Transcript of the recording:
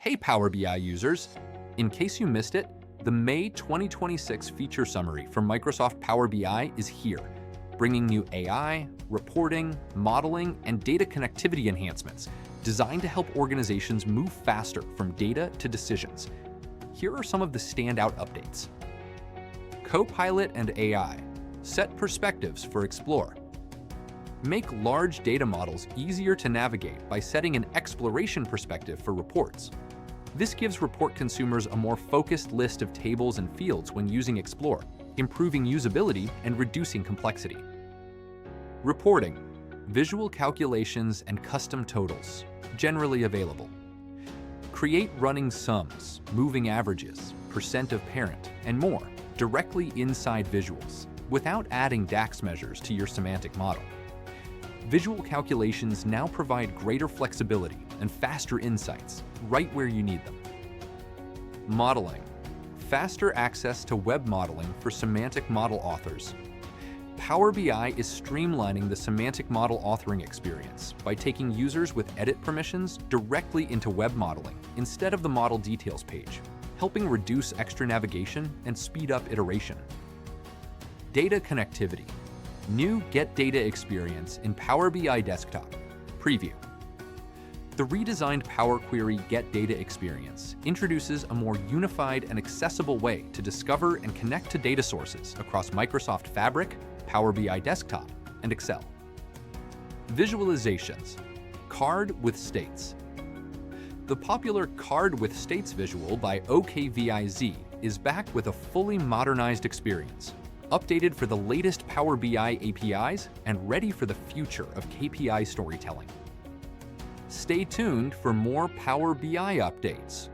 Hey Power BI users! In case you missed it, the May 2026 feature summary for Microsoft Power BI is here, bringing you AI, reporting, modeling, and data connectivity enhancements designed to help organizations move faster from data to decisions. Here are some of the standout updates. Copilot and AI. Set perspectives for Explore. Make large data models easier to navigate by setting an exploration perspective for reports. This gives report consumers a more focused list of tables and fields when using Explore, improving usability and reducing complexity. Reporting. Visual calculations and custom totals, generally available. Create running sums, moving averages, percent of parent, and more directly inside visuals, without adding DAX measures to your semantic model. Visual calculations now provide greater flexibility and faster insights right where you need them. Modeling. Faster access to web modeling for semantic model authors. Power BI is streamlining the semantic model authoring experience by taking users with edit permissions directly into web modeling instead of the model details page, helping reduce extra navigation and speed up iteration. Data connectivity. New Get Data experience in Power BI Desktop. Preview. The redesigned Power Query Get Data experience introduces a more unified and accessible way to discover and connect to data sources across Microsoft Fabric, Power BI Desktop, and Excel. Visualizations. Card with States. The popular Card with States visual by OKVIZ is back with a fully modernized experience, updated for the latest Power BI APIs and ready for the future of KPI storytelling. Stay tuned for more Power BI updates.